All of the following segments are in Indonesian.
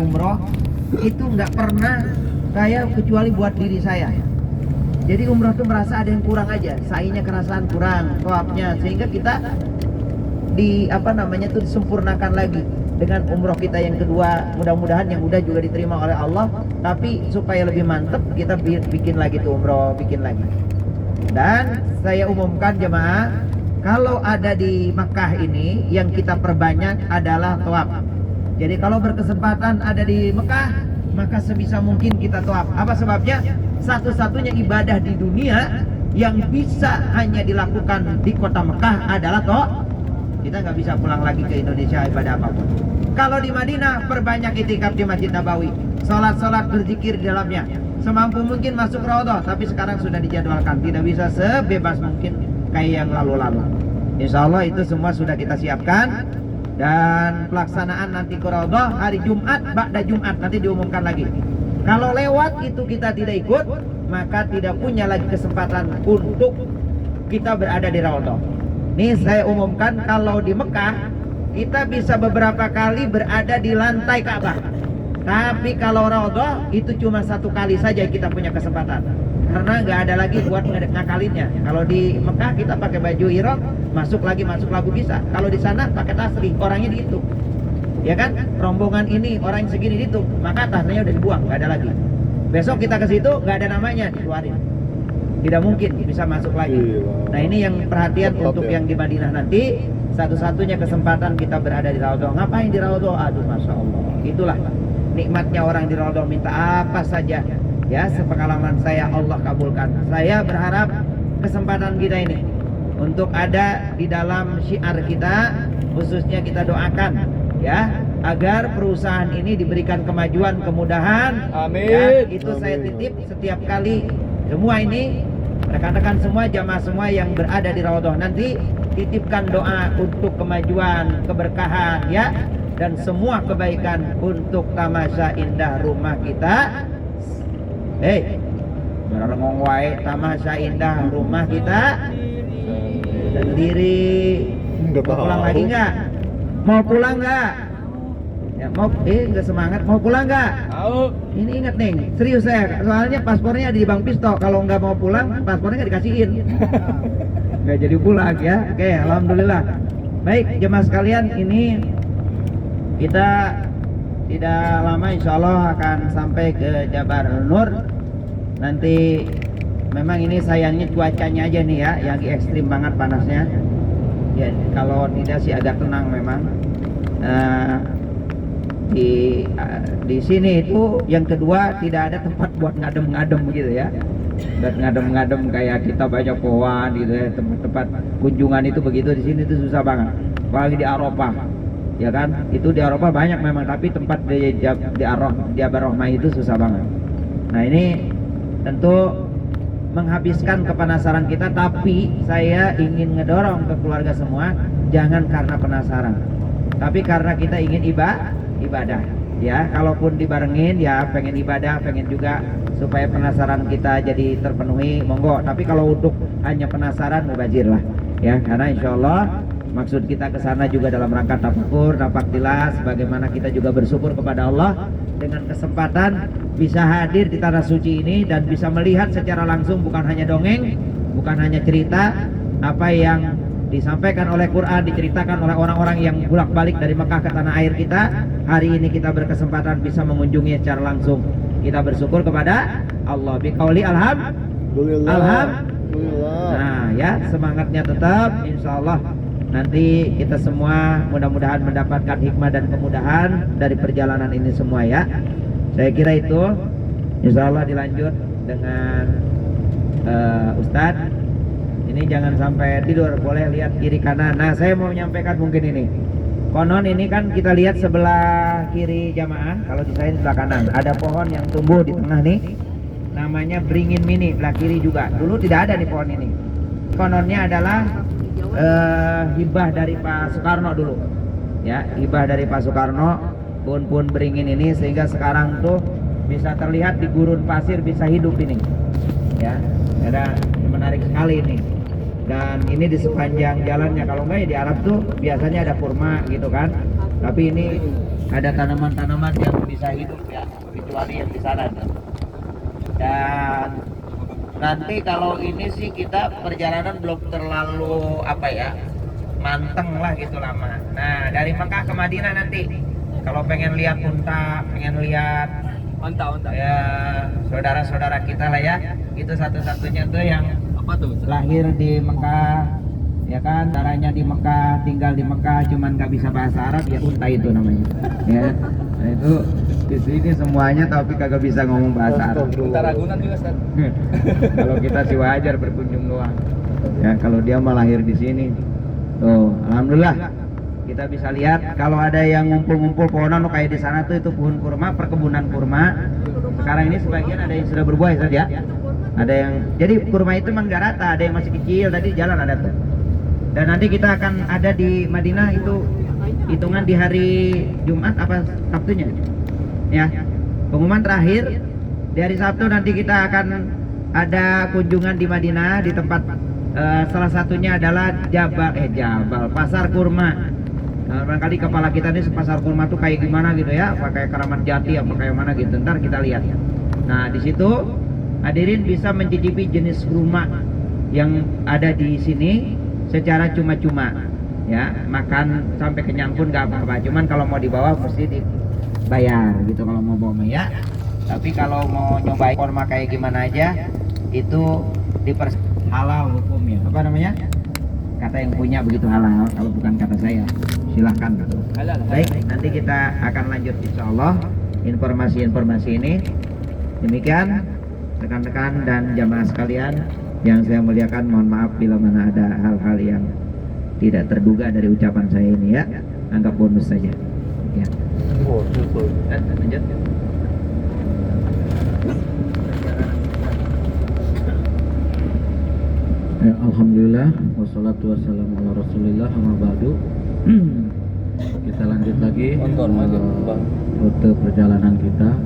umroh itu nggak pernah saya kecuali buat diri saya. Jadi umroh tuh merasa ada yang kurang aja, sa'inya kerasaan kurang, tawafnya, sehingga kita disempurnakan lagi dengan umroh kita yang kedua. Mudah-mudahan yang udah juga diterima oleh Allah, tapi supaya lebih mantep kita bikin lagi tuh umroh, bikin lagi. Dan saya umumkan jemaah, kalau ada di Mekah ini yang kita perbanyak adalah tawaf. Jadi kalau berkesempatan ada di Mekah, maka sebisa mungkin kita tawaf. Apa sebabnya? Satu-satunya ibadah di dunia yang bisa hanya dilakukan di kota Mekah adalah tawaf. Kita nggak bisa pulang lagi ke Indonesia ibadah apapun. Kalau di Madinah, perbanyak itikaf di Masjid Nabawi, sholat-sholat berzikir di dalamnya. Semampu mungkin masuk Raudhah, tapi sekarang sudah dijadwalkan, tidak bisa sebebas mungkin kayak yang lalu-lalu. Insya Allah itu semua sudah kita siapkan. Dan pelaksanaan nanti ke Raudhah hari Jumat, ba'da Jumat nanti diumumkan lagi. Kalau lewat itu kita tidak ikut, maka tidak punya lagi kesempatan untuk kita berada di Raudhah. Nih saya umumkan, kalau di Mekah kita bisa beberapa kali berada di lantai Ka'bah. Tapi kalau Raudhah itu cuma satu kali saja kita punya kesempatan. Karena nggak ada lagi buat ngakalinnya. Kalau di Mekah kita pakai baju ihram, masuk lagi bisa. Kalau di sana pakai tasbih, orangnya dihitung. Ya kan? Rombongan ini orang segini dihitung, maka tasnya udah dibuang, nggak ada lagi. Besok kita ke situ nggak ada namanya, dikeluarin. Tidak mungkin bisa masuk lagi. Nah ini yang perhatian untuk yang di Madinah nanti. Satu-satunya kesempatan kita berada di Raudhah. Ngapain di Raudhah? Aduh, masya Allah. Itulah nikmatnya orang di Raudhah, minta apa saja. Ya, sepengalaman saya Allah kabulkan. Saya berharap kesempatan kita ini untuk ada di dalam syiar kita, khususnya kita doakan ya agar perusahaan ini diberikan kemajuan, kemudahan. Amin. Ya, itu Amin. saya titip setiap kali semua ini rekan-rekan semua, jamaah semua yang berada di Raudhah nanti titipkan doa untuk kemajuan, keberkahan ya, dan semua kebaikan untuk tamasya indah rumah kita. Ngomong wae, tamasya indah rumah kita sendiri. Mau pulang lagi nggak? Mau pulang nggak? Ya mau, nggak semangat. Mau pulang nggak? Mau. Ini ingat nih, serius saya. Soalnya paspornya ada di Bang Pisto. Kalau nggak mau pulang, paspornya nggak dikasihin. Nggak jadi pulang ya. Oke, alhamdulillah. Baik, jemaah sekalian, ini kita tidak lama insya Allah akan sampai ke Jabar Nur. Nanti memang ini sayangnya cuacanya aja nih ya, yang ekstrim banget panasnya. Ya kalau tidak sih agak tenang memang. Di sini itu yang kedua tidak ada tempat buat ngadem-ngadem gitu ya. Buat ngadem-ngadem kayak kita banyak pohon gitu ya, tempat-tempat kunjungan itu begitu. Di sini itu susah banget. Apalagi di Arafah. Ya kan, itu di Arafah banyak memang, tapi tempat di Jabar Rahmah itu susah banget. Nah ini tentu menghabiskan kepanasaran kita, tapi saya ingin ngedorong ke keluarga semua, jangan karena penasaran, tapi karena kita ingin ibadah. Ya, kalaupun dibarengin ya pengen ibadah, pengen juga supaya penasaran kita jadi terpenuhi, monggo. Tapi kalau untuk hanya penasaran, mubazir lah. Ya, karena insya Allah maksud kita ke sana juga dalam rangka tafakur, napaktilas, bagaimana kita juga bersyukur kepada Allah dengan kesempatan bisa hadir di tanah suci ini dan bisa melihat secara langsung, bukan hanya dongeng, bukan hanya cerita, apa yang disampaikan oleh Quran, diceritakan oleh orang-orang yang bolak-balik dari Mekah ke tanah air kita. Hari ini kita berkesempatan bisa mengunjungi secara langsung. Kita bersyukur kepada Allah. Biqauli alhamdulillah. Nah ya, semangatnya tetap, insya Allah nanti kita semua mudah-mudahan mendapatkan hikmah dan kemudahan dari perjalanan ini semua ya. Saya kira itu. Insya Allah dilanjut dengan Ustadz. Ini jangan sampai tidur, boleh lihat kiri kanan. Nah saya mau menyampaikan mungkin ini. Konon ini kan kita lihat sebelah kiri jamaah, kalau di saya sebelah kanan ada pohon yang tumbuh di tengah nih, namanya beringin mini, belah kiri juga. Dulu tidak ada nih pohon ini. Kononnya adalah hibah dari Pak Soekarno dulu. Ya, hibah dari Pak Soekarno, pohon-pohon beringin ini, sehingga sekarang tuh bisa terlihat di gurun pasir, bisa hidup ini. Ya, ada menarik sekali ini. Dan ini di sepanjang jalannya, kalau enggak ya di Arab tuh biasanya ada kurma gitu kan. Tapi ini ada tanaman-tanaman yang bisa hidup ya, kecuali yang di sana. Dan nanti kalau ini sih kita perjalanan belum terlalu apa ya, manteng lah gitu lama. Nah dari Mekah ke Madinah nanti kalau pengen lihat unta, pengen lihat Unta. ya saudara-saudara kita lah ya, itu satu-satunya tuh yang Apa tuh? lahir di Mekah, ya kan, darahnya di Mekah, tinggal di Mekah, cuman nggak bisa bahasa Arab, ya unta itu namanya. Ya, nah, itu di sini semuanya tapi kagak bisa ngomong bahasa Arab. Unta Ragunan juga, Ustaz. Kalau kita sih wajar berkunjung doang. Ya kalau dia mah lahir di sini. Tuh, alhamdulillah kita bisa lihat kalau ada yang ngumpul-ngumpul pohonan kayak di sana tuh, itu pohon kurma, perkebunan kurma. Sekarang ini sebagian ada yang sudah berbuah saja. Ada yang, jadi kurma itu memang nggak rata, ada yang masih kecil, tadi jalan ada tuh. Dan nanti kita akan ada di Madinah itu hitungan di hari Jumat apa Sabtunya ya, pengumuman terakhir di hari Sabtu. Nanti kita akan ada kunjungan di Madinah di tempat salah satunya adalah Jabal Pasar Kurma. Nah, barangkali kepala kita ini pasar kurma tuh kayak gimana gitu ya, apa kayak Keramat Jati apa kayak mana gitu, ntar kita lihat. Nah di situ hadirin bisa mencicipi jenis kurma yang ada di sini secara cuma-cuma ya, makan sampai kenyang pun nggak apa-apa, cuman kalau mau dibawa mesti dibayar gitu kalau mau bawa ya. Tapi kalau mau nyobain kurma kayak gimana aja itu halal hukumnya, apa namanya, kata yang punya begitu, halal, kalau bukan kata saya silahkan gitu. Baik, nanti kita akan lanjut insya Allah informasi-informasi ini. Demikian rekan-rekan dan jamaah sekalian yang saya muliakan, mohon maaf bila mana ada hal-hal yang tidak terduga dari ucapan saya ini ya, anggap bonus saja ya. Lanjut. Ya, alhamdulillah wassalatu wassalamu ala rasulillah amma ba'du. Kita lanjut lagi rute perjalanan kita.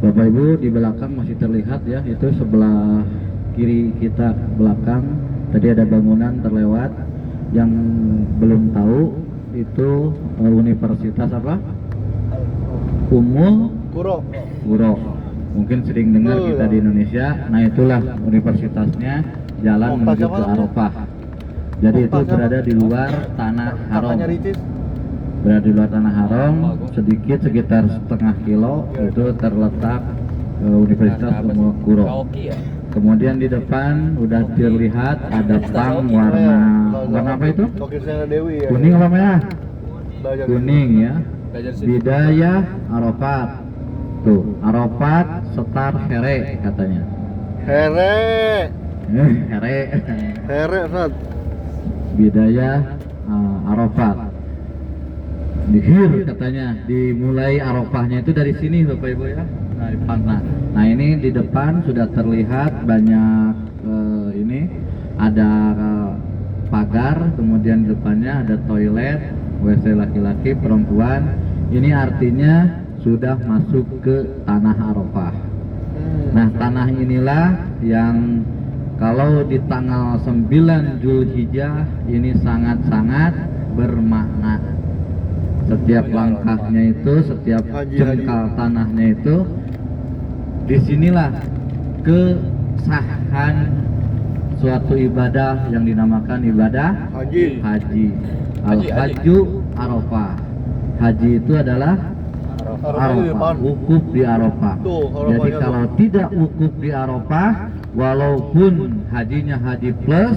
Bapak Ibu, di belakang masih terlihat ya, itu sebelah kiri kita belakang tadi ada bangunan terlewat. Yang belum tahu itu universitas apa? Ummul Qura. Mungkin sering dengar kita di Indonesia. Nah itulah universitasnya, jalan menuju ke Arafah. Jadi itu berada di luar tanah haram. Berada di luar tanah haram, sedikit sekitar setengah kilo itu terletak Universitas Ummul Qura. Kemudian di depan udah terlihat ada pang warna apa itu? Kuning apa merah? Kuning ya. Bidayah Arafat. Tuh, Arafat setar here katanya. Here Ustaz. Bidayah Arafat. Dihir katanya, dimulai Arafahnya itu dari sini Bapak Ibu ya. Nah, di depan. Nah, ini di depan sudah terlihat banyak ini ada pagar, kemudian di depannya ada toilet, WC laki-laki, perempuan. Ini artinya sudah masuk ke tanah Arafah. Nah, tanah inilah yang kalau di tanggal 9 Zulhijjah ini sangat-sangat bermakna. Setiap langkahnya itu, setiap jengkal tanahnya itu, disinilah kesahan suatu ibadah yang dinamakan ibadah haji. Al-Hajju Arafah. Haji itu adalah Arafah, wukuf di Arafah. Jadi kalau tidak wukuf di Arafah, walaupun hajinya haji plus,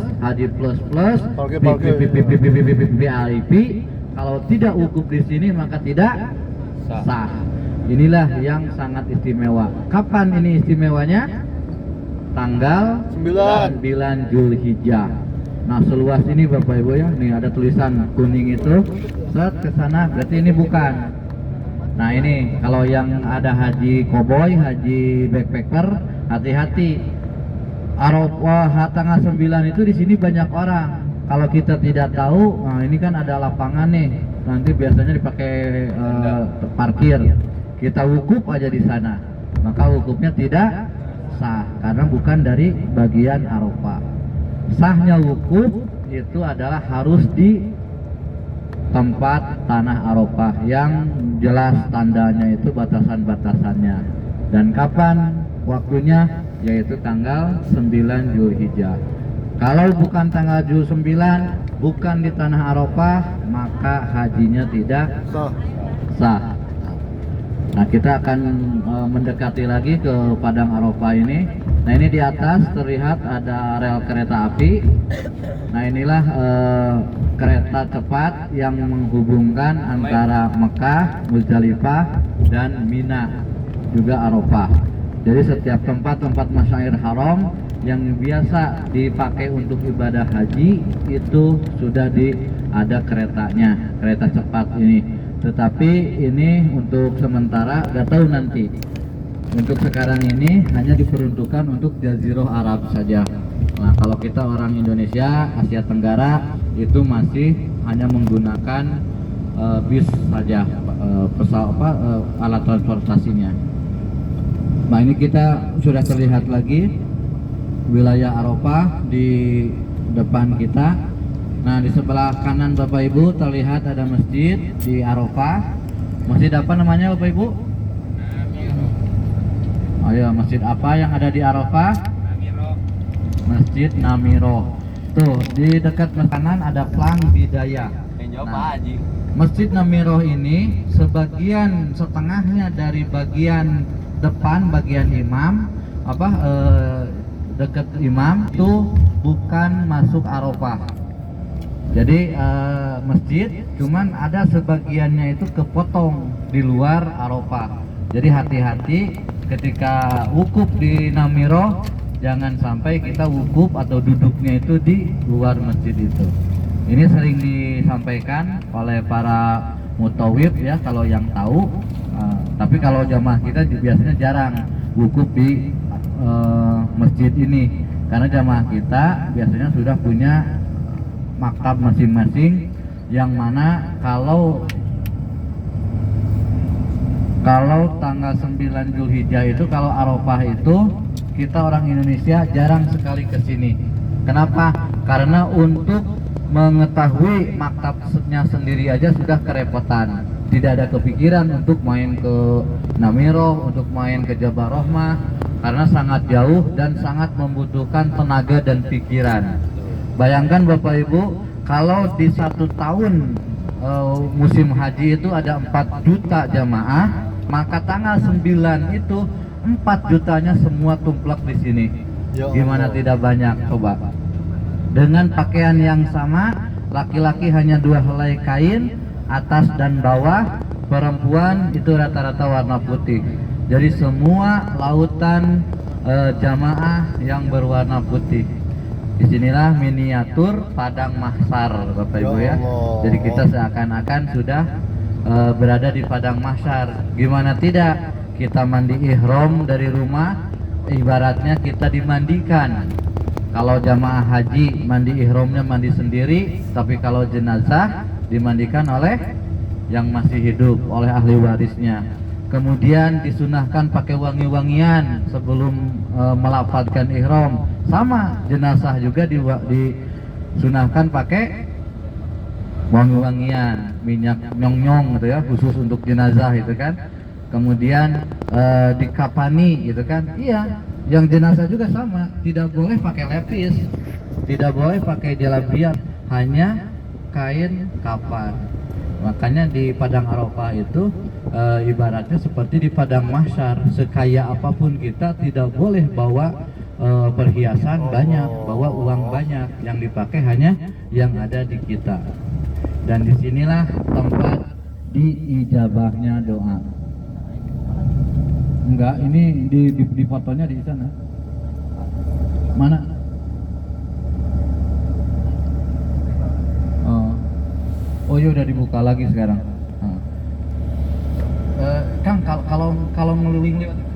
VIP, kalau tidak wukuf di sini maka tidak sah. Inilah yang sangat istimewa. Kapan ini istimewanya? Tanggal 9 Zulhijjah. Nah, seluas ini Bapak Ibu ya, nih ada tulisan kuning itu, set ke sana, berarti ini bukan. Nah, ini kalau yang ada haji koboi, haji backpacker, hati-hati. Arafah tanggal 9 itu di sini banyak orang. Kalau kita tidak tahu, nah ini kan ada lapangan nih, nanti biasanya dipakai parkir. Kita wukuf aja di sana, maka wukufnya tidak sah karena bukan dari bagian Arafah. Sahnya wukuf itu adalah harus di tempat tanah Arafah yang jelas tandanya itu batasan-batasannya. Dan kapan waktunya? Yaitu tanggal 9 Zulhijjah. Kalau bukan tanggal 9, bukan di tanah Arafah, maka hajinya tidak sah. Nah, kita akan mendekati lagi ke Padang Arafah ini. Nah, ini di atas terlihat ada rel kereta api. Nah, inilah kereta cepat yang menghubungkan antara Mekah, Muzdalifah, dan Mina, juga Arafah. Jadi setiap tempat-tempat Masyair Haram yang biasa dipakai untuk ibadah haji itu sudah ada keretanya, kereta cepat ini. Tetapi ini untuk sementara, gak tahu nanti. Untuk sekarang ini hanya diperuntukkan untuk Jazirah Arab saja. Nah, kalau kita orang Indonesia, Asia Tenggara itu masih hanya menggunakan bis saja, alat transportasinya. Nah, ini kita sudah terlihat lagi wilayah Arafah di depan kita. Nah, di sebelah kanan Bapak Ibu terlihat ada masjid di Arafah. Masjid apa namanya Bapak Ibu? Ayo, masjid apa yang ada di Arafah? Masjid Namiro. Tuh, di dekat kanan ada Plang Bidayah. Nah, Masjid Namiro ini sebagian setengahnya dari bagian depan, bagian imam, dekat imam itu bukan masuk Arafah. Jadi masjid cuman ada sebagiannya itu kepotong di luar Arafah. Jadi hati-hati ketika wukuf di Namiro, jangan sampai kita wukuf atau duduknya itu di luar masjid itu. Ini sering disampaikan oleh para mutawif ya, kalau yang tahu. Tapi kalau jamaah kita biasanya jarang wukuf di masjid ini, karena jamaah kita biasanya sudah punya maktab masing-masing, yang mana kalau tanggal 9 Zulhijjah itu, kalau Arafah itu kita orang Indonesia jarang sekali ke sini. Kenapa? Karena untuk mengetahui maktabnya sendiri aja sudah kerepotan. Tidak ada kepikiran untuk main ke Namiro, untuk main ke Jabal Rahmah, karena sangat jauh dan sangat membutuhkan tenaga dan pikiran. Bayangkan Bapak Ibu, kalau di 1 tahun musim haji itu ada 4 juta jamaah, maka tanggal 9 itu 4 jutanya semua tumplak di sini. Gimana tidak banyak? Coba. Dengan pakaian yang sama, laki-laki hanya 2 helai kain, atas dan bawah, perempuan itu rata-rata warna putih. Jadi semua lautan jamaah yang berwarna putih. Disinilah miniatur Padang Mahsyar, Bapak Ibu ya. Jadi kita seakan-akan sudah berada di Padang Mahsyar. Gimana tidak? Kita mandi ihram dari rumah, ibaratnya kita dimandikan. Kalau jamaah haji mandi ihramnya mandi sendiri, tapi kalau jenazah dimandikan oleh yang masih hidup, oleh ahli warisnya. Kemudian disunahkan pakai wangi-wangian sebelum melafadzkan ihram. Sama, jenazah juga disunahkan pakai wangi-wangian, minyak nyong-nyong gitu ya, khusus untuk jenazah itu kan. Kemudian dikapani gitu kan. Iya, yang jenazah juga sama, tidak boleh pakai lepis, tidak boleh pakai jalabiab, hanya kain kafan. Makanya di Padang Arafah itu ibaratnya seperti di Padang Mahsyar. Sekaya apapun kita tidak boleh bawa perhiasan banyak, bawa uang banyak. Yang dipakai hanya yang ada di kita. Dan disinilah tempat diijabahnya doa. Enggak, ini di fotonya di sana. Mana? Oh iya, udah dibuka lagi sekarang. Kang, kalau ngeliling lewat